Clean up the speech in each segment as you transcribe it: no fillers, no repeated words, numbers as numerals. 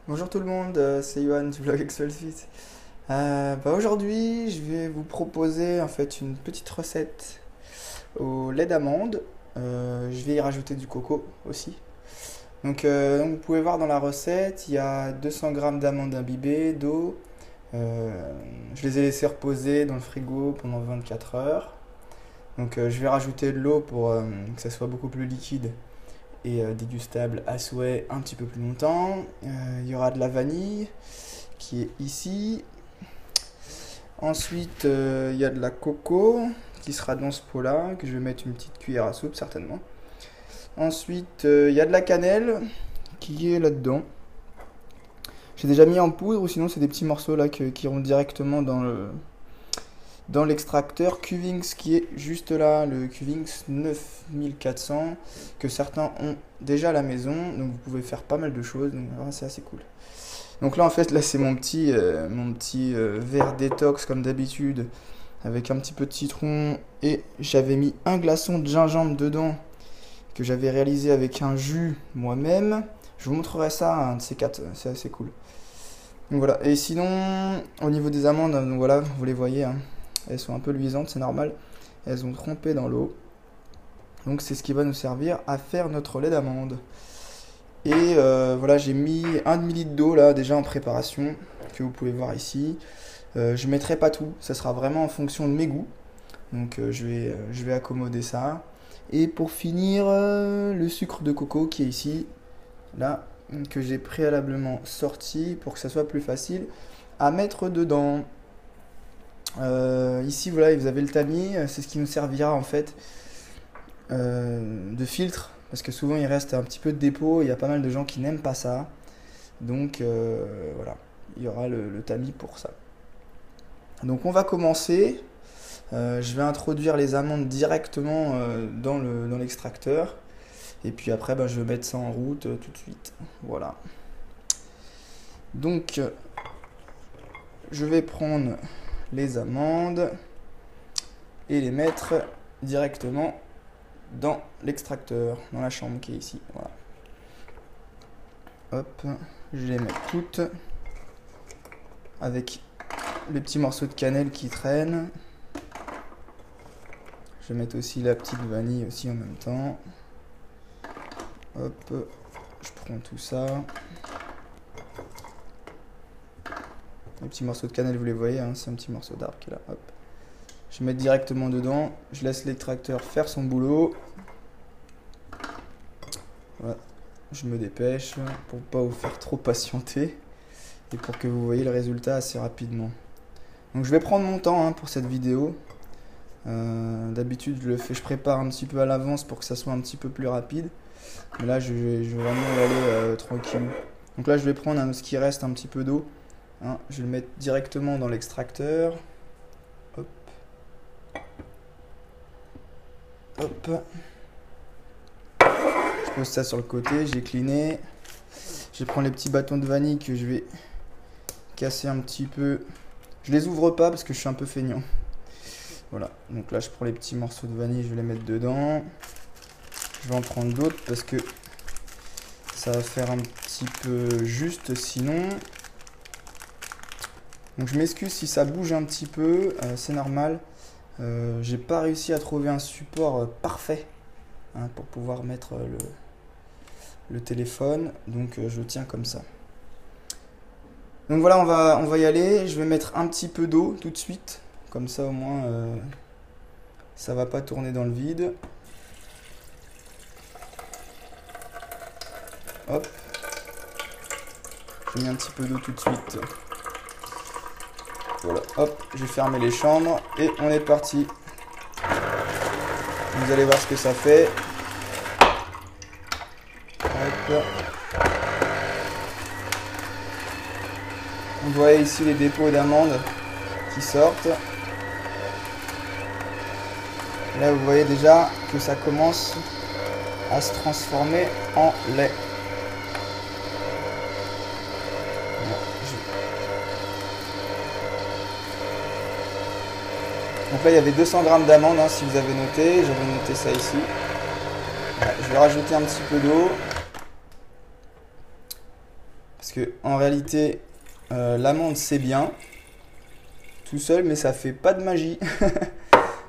Bonjour tout le monde, c'est Yohan du blog Excelfit. Aujourd'hui, je vais vous proposer en fait une petite recette au lait d'amande. Je vais y rajouter du coco aussi. Donc vous pouvez voir dans la recette, il y a 200 grammes d'amandes imbibées, d'eau. Je les ai laissées reposer dans le frigo pendant 24 heures. Je vais rajouter de l'eau pour que ça soit beaucoup plus liquide et dégustable à souhait un petit peu plus longtemps. Il y aura de la vanille qui est ici. Ensuite, il y a de la coco qui sera dans ce pot-là, que je vais mettre une petite cuillère à soupe certainement. Ensuite, il y a de la cannelle qui est là-dedans. J'ai déjà mis en poudre, ou sinon c'est des petits morceaux là qui iront directement dans l'extracteur Qvings qui est juste là, le Qvings 9400 que certains ont déjà à la maison, donc vous pouvez faire pas mal de choses, donc c'est assez cool. Donc là en fait là c'est mon petit verre détox comme d'habitude avec un petit peu de citron et j'avais mis un glaçon de gingembre dedans que j'avais réalisé avec un jus moi-même. Je vous montrerai ça, un de ces quatre, c'est assez cool. Donc voilà, et sinon au niveau des amandes, donc voilà, vous les voyez, hein. Elles sont un peu luisantes, c'est normal. Elles ont trempé dans l'eau. Donc c'est ce qui va nous servir à faire notre lait d'amande. Et voilà, j'ai mis 1 demi-litre d'eau là déjà en préparation, que vous pouvez voir ici. Je ne mettrai pas tout, ça sera vraiment en fonction de mes goûts. Donc je vais accommoder ça. Et pour finir, le sucre de coco qui est ici, là, que j'ai préalablement sorti pour que ça soit plus facile à mettre dedans. Ici, voilà, vous avez le tamis, c'est ce qui nous servira en fait de filtre, parce que souvent il reste un petit peu de dépôt, il y a pas mal de gens qui n'aiment pas ça. Donc voilà, il y aura le tamis pour ça. Donc on va commencer. Je vais introduire les amandes directement dans l'extracteur. Et puis après, je vais mettre ça en route tout de suite. Voilà. Donc, je vais prendre les amandes et les mettre directement dans l'extracteur, dans la chambre qui est ici. Voilà. Hop, je les mets toutes avec les petits morceaux de cannelle qui traînent. Je vais mettre aussi la petite vanille aussi en même temps. Hop, je prends tout ça. Les petits morceaux de cannelle, vous les voyez, hein, c'est un petit morceau d'arbre qui est là. Hop. Je vais mettre directement dedans. Je laisse l'extracteur faire son boulot. Voilà. Je me dépêche pour pas vous faire trop patienter et pour que vous voyez le résultat assez rapidement. Donc je vais prendre mon temps pour cette vidéo. D'habitude je prépare un petit peu à l'avance pour que ça soit un petit peu plus rapide. Mais là je vais vraiment y aller tranquille. Donc là je vais prendre ce qui reste un petit peu d'eau. Je vais le mettre directement dans l'extracteur. Hop. Hop. Je pose ça sur le côté, j'ai cliné. Je vais prendre les petits bâtons de vanille que je vais casser un petit peu. Je les ouvre pas parce que je suis un peu feignant. Voilà, donc là je prends les petits morceaux de vanille, je vais les mettre dedans. Je vais en prendre d'autres parce que ça va faire un petit peu juste sinon. Donc je m'excuse si ça bouge un petit peu, c'est normal. J'ai pas réussi à trouver un support parfait pour pouvoir mettre le téléphone, donc je le tiens comme ça. Donc voilà, on va y aller. Je vais mettre un petit peu d'eau tout de suite, comme ça au moins ça va pas tourner dans le vide. Hop, je mets un petit peu d'eau tout de suite. Voilà, hop, j'ai fermé les chambres et on est parti. Vous allez voir ce que ça fait. Hop. Vous voyez ici les dépôts d'amandes qui sortent. Là, vous voyez déjà que ça commence à se transformer en lait. Donc là il y avait 200 grammes d'amandes si vous avez noté, j'avais noté ça ici. Voilà, je vais rajouter un petit peu d'eau. Parce que en réalité, l'amande c'est bien tout seul, mais ça fait pas de magie.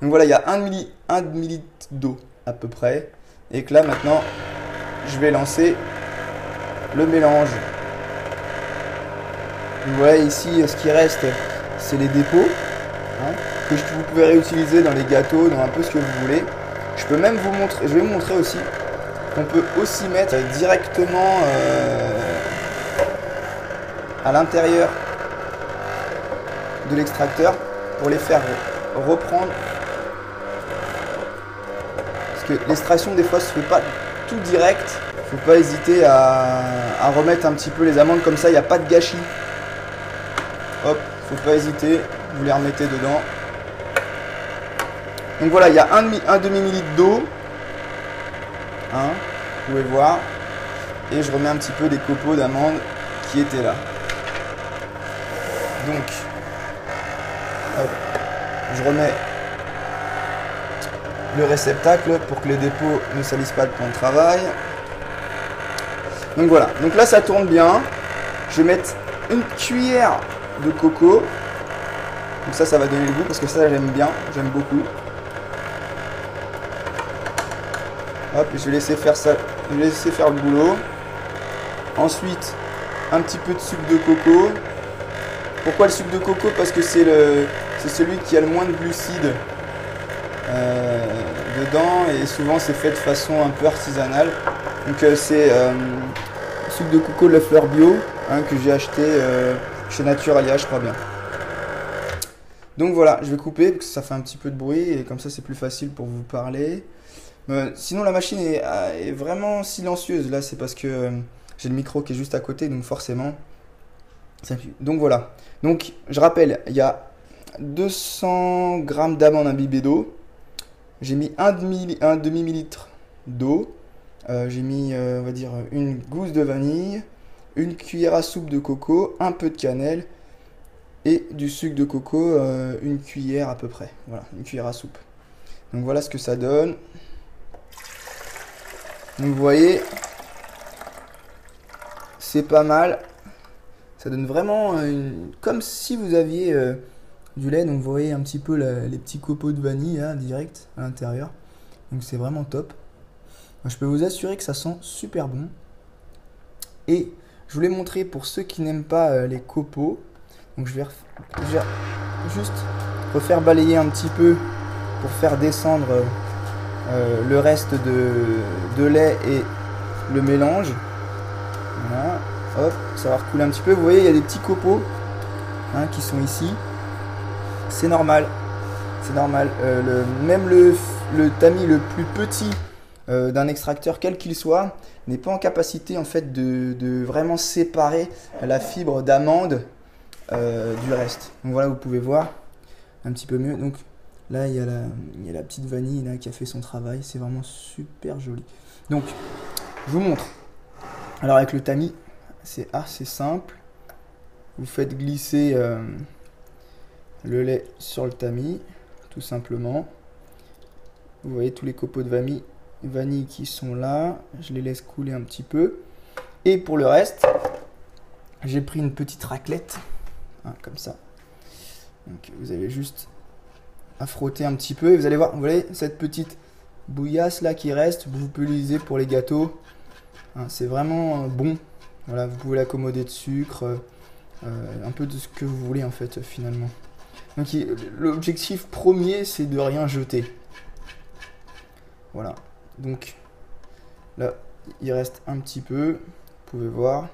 Donc voilà, il y a 1 demi-litre d'eau à peu près. Et que là maintenant, je vais lancer le mélange. Vous voyez ici, ce qui reste, c'est les dépôts, hein, que vous pouvez réutiliser dans les gâteaux, dans un peu ce que vous voulez. Je peux même vous montrer, je vais vous montrer aussi qu'on peut aussi mettre directement à l'intérieur de l'extracteur pour les faire reprendre. Parce que l'extraction des fois se fait pas tout direct. Faut pas hésiter à remettre un petit peu les amandes comme ça, il n'y a pas de gâchis. Hop, faut pas hésiter, vous les remettez dedans. Donc voilà, il y a un demi-litre d'eau. Hein, vous pouvez voir. Et je remets un petit peu des copeaux d'amandes qui étaient là. Donc, hop, je remets le réceptacle pour que les dépôts ne salissent pas le plan de travail. Donc voilà, donc là ça tourne bien. Je vais mettre une cuillère de coco. Donc ça va donner le goût parce que ça j'aime bien, j'aime beaucoup. Hop, je vais laisser faire ça, je vais laisser faire le boulot. Ensuite, un petit peu de sucre de coco. Pourquoi le sucre de coco? Parce que c'est celui qui a le moins de glucides dedans et souvent c'est fait de façon un peu artisanale. Donc c'est sucre de coco de la fleur bio, hein, que j'ai acheté chez Naturalia, je crois bien. Donc voilà, je vais couper parce que ça fait un petit peu de bruit et comme ça c'est plus facile pour vous parler. Sinon la machine est vraiment silencieuse. Là c'est parce que j'ai le micro qui est juste à côté, donc forcément. Donc voilà. Donc je rappelle, il y a 200 g d'amandes imbibées d'eau. J'ai mis un demi-litre d'eau. J'ai mis, on va dire, une gousse de vanille, une cuillère à soupe de coco, un peu de cannelle et du sucre de coco, une cuillère à peu près. Voilà, une cuillère à soupe. Donc voilà ce que ça donne. Donc vous voyez, c'est pas mal. Ça donne vraiment comme si vous aviez du lait. Donc vous voyez un petit peu les petits copeaux de vanille là, direct à l'intérieur. Donc c'est vraiment top. Je peux vous assurer que ça sent super bon. Et je voulais montrer pour ceux qui n'aiment pas les copeaux. Donc je vais juste refaire balayer un petit peu pour faire descendre le reste de lait et le mélange. Voilà. Hop, ça va recouler un petit peu. Vous voyez, il y a des petits copeaux, hein, qui sont ici. C'est normal. C'est normal. Même le tamis le plus petit d'un extracteur, quel qu'il soit, n'est pas en capacité en fait de vraiment séparer la fibre d'amande du reste. Donc voilà, vous pouvez voir un petit peu mieux. Donc là, il y a la petite vanille là, qui a fait son travail. C'est vraiment super joli. Donc, je vous montre. Alors avec le tamis, c'est assez simple. Vous faites glisser le lait sur le tamis, tout simplement. Vous voyez tous les copeaux de vanille qui sont là. Je les laisse couler un petit peu. Et pour le reste, j'ai pris une petite raclette, hein, comme ça. Donc vous avez juste à frotter un petit peu. Et vous allez voir, vous voyez cette petite bouillasse là qui reste. Vous pouvez l'utiliser pour les gâteaux. Hein, c'est vraiment bon. Voilà, vous pouvez l'accommoder de sucre, un peu de ce que vous voulez en fait finalement. Donc l'objectif premier, c'est de rien jeter. Voilà. Donc là, il reste un petit peu. Vous pouvez voir.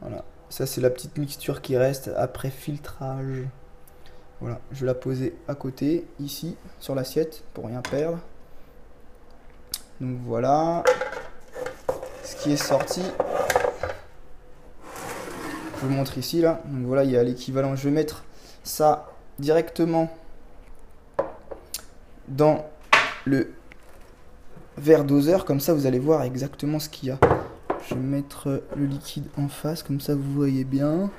Voilà. Ça, c'est la petite mixture qui reste après filtrage. Voilà. Je vais la poser à côté, ici, sur l'assiette, pour rien perdre. Donc voilà. Ce qui est sorti. Je vous montre ici, là. Donc voilà, il y a l'équivalent. Je vais mettre ça directement dans le verre doseur, comme ça vous allez voir exactement ce qu'il y a. Je vais mettre le liquide en face, comme ça vous voyez bien.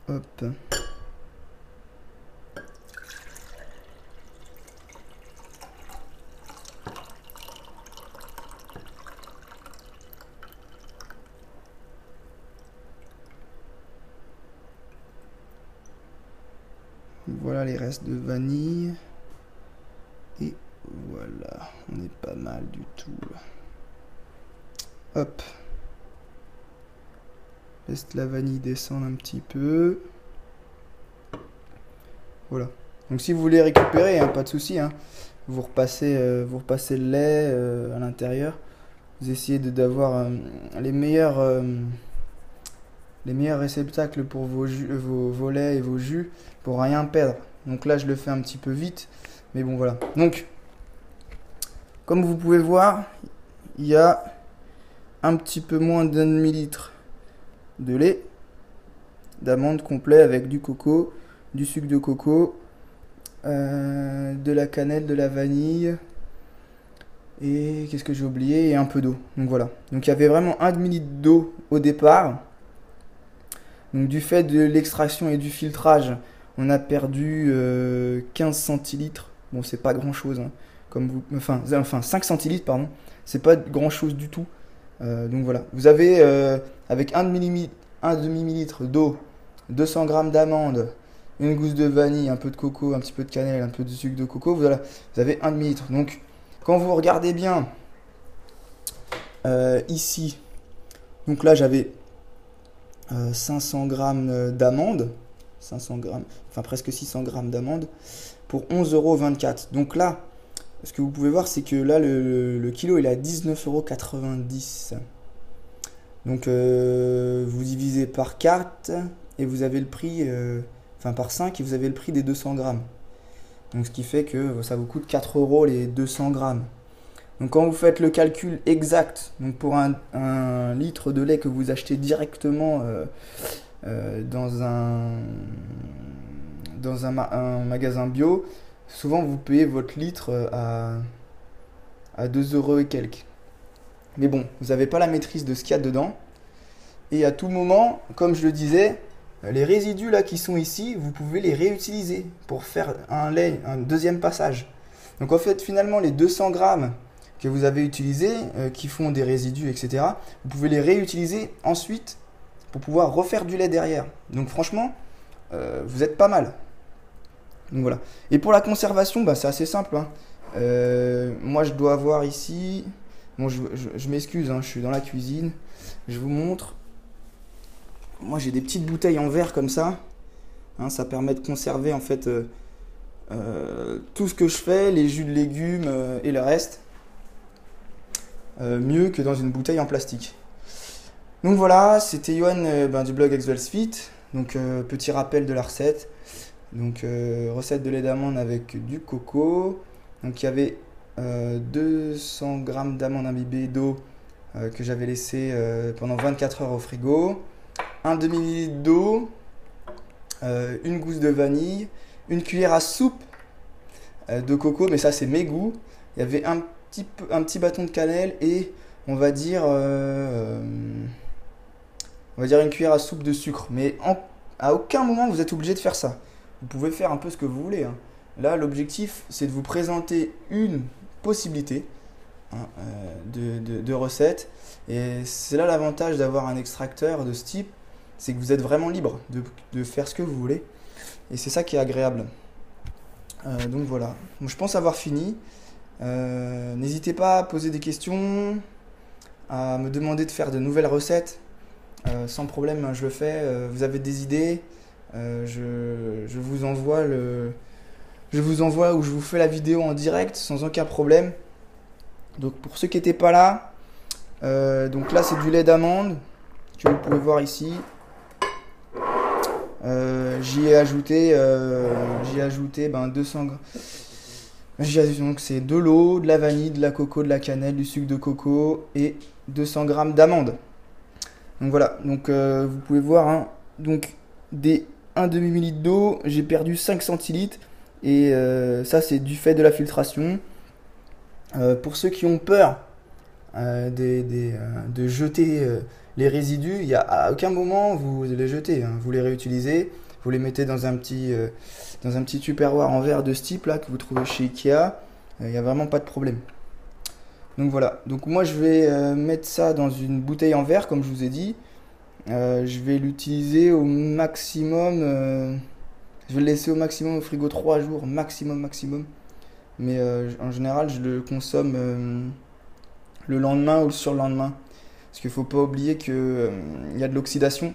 Hop. Voilà les restes de vanille. Et voilà, on est pas mal du tout. Hop. Laisse la vanille descendre un petit peu. Voilà. Donc si vous voulez récupérer, hein, pas de souci, hein, vous repassez le lait à l'intérieur. Vous essayez d'avoir les meilleurs réceptacles pour vos laits et vos jus pour rien perdre. Donc là je le fais un petit peu vite, mais bon voilà. Donc comme vous pouvez voir, il y a un petit peu moins d'un demi-litre de lait d'amande complet avec du coco, du sucre de coco, de la cannelle, de la vanille et qu'est-ce que j'ai oublié, et un peu d'eau. Donc voilà. Donc il y avait vraiment un demi-litre d'eau au départ. Donc du fait de l'extraction et du filtrage, on a perdu 15 centilitres. Bon, c'est pas grand chose, hein, enfin 5 centilitres, pardon. C'est pas grand chose du tout. Donc voilà. Vous avez avec un demi-litre d'eau, 200 g d'amandes, une gousse de vanille, un peu de coco, un petit peu de cannelle, un peu de sucre de coco. Voilà, vous avez un demi-litre. Donc quand vous regardez bien ici, donc là j'avais 500 g d'amandes, 500 grammes, enfin presque 600 g d'amandes pour 11,24 €. Donc là, ce que vous pouvez voir, c'est que là le kilo il est à 19,90 €. Donc vous divisez par 4 et vous avez le prix, enfin par 5 et vous avez le prix des 200 grammes. Donc ce qui fait que ça vous coûte 4 € les 200 grammes. Donc quand vous faites le calcul exact, donc pour un litre de lait que vous achetez directement dans un magasin bio, souvent vous payez votre litre à 2 € et quelques. Mais bon, vous n'avez pas la maîtrise de ce qu'il y a dedans. Et à tout moment, comme je le disais, les résidus là qui sont ici, vous pouvez les réutiliser pour faire un lait, un deuxième passage. Donc en fait, finalement, les 200 grammes que vous avez utilisés, qui font des résidus, etc., vous pouvez les réutiliser ensuite pour pouvoir refaire du lait derrière. Donc franchement, vous êtes pas mal. Donc voilà. Et pour la conservation, bah, c'est assez simple, hein. Moi, je dois avoir ici... Bon, je m'excuse, hein, je suis dans la cuisine. Je vous montre. Moi, j'ai des petites bouteilles en verre comme ça. Hein, ça permet de conserver en fait tout ce que je fais, les jus de légumes et le reste. Mieux que dans une bouteille en plastique. Donc voilà, c'était Yoann du blog Exwellsfit. Donc petit rappel de la recette. Donc recette de lait d'amande avec du coco. Donc il y avait 200 g d'amandes imbibées d'eau que j'avais laissé pendant 24 heures au frigo. Un demi-litre d'eau, une gousse de vanille, une cuillère à soupe de coco, mais ça c'est mes goûts. Il y avait un petit bâton de cannelle et on va dire une cuillère à soupe de sucre. Mais à aucun moment vous êtes obligé de faire ça. Vous pouvez faire un peu ce que vous voulez, hein. Là, l'objectif, c'est de vous présenter une possibilité, hein, de recette. Et c'est là l'avantage d'avoir un extracteur de ce type, c'est que vous êtes vraiment libre de faire ce que vous voulez. Et c'est ça qui est agréable. Donc voilà. Donc, je pense avoir fini. N'hésitez pas à poser des questions, à me demander de faire de nouvelles recettes. Sans problème, hein, je le fais. Vous avez des idées, je vous envoie ou je vous fais la vidéo en direct sans aucun problème. Donc pour ceux qui n'étaient pas là, donc là c'est du lait d'amande que vous pouvez voir ici. J'y ai ajouté 200 g. Donc c'est de l'eau, de la vanille, de la coco, de la cannelle, du sucre de coco et 200 g d'amandes. Donc voilà, donc vous pouvez voir, hein, donc des 1 demi-litre d'eau, j'ai perdu 5 centilitres et ça c'est du fait de la filtration. Pour ceux qui ont peur de jeter les résidus, il y a à aucun moment vous les jetez, hein, vous les réutilisez, vous les mettez dans un petit tupperware en verre de ce type là que vous trouvez chez Ikea, il n'y a vraiment pas de problème. Donc voilà, donc moi je vais mettre ça dans une bouteille en verre comme je vous ai dit. Je vais l'utiliser au maximum Je vais le laisser au maximum au frigo 3 jours, maximum, maximum. Mais en général, je le consomme le lendemain ou le surlendemain. Parce qu'il faut pas oublier que il y a de l'oxydation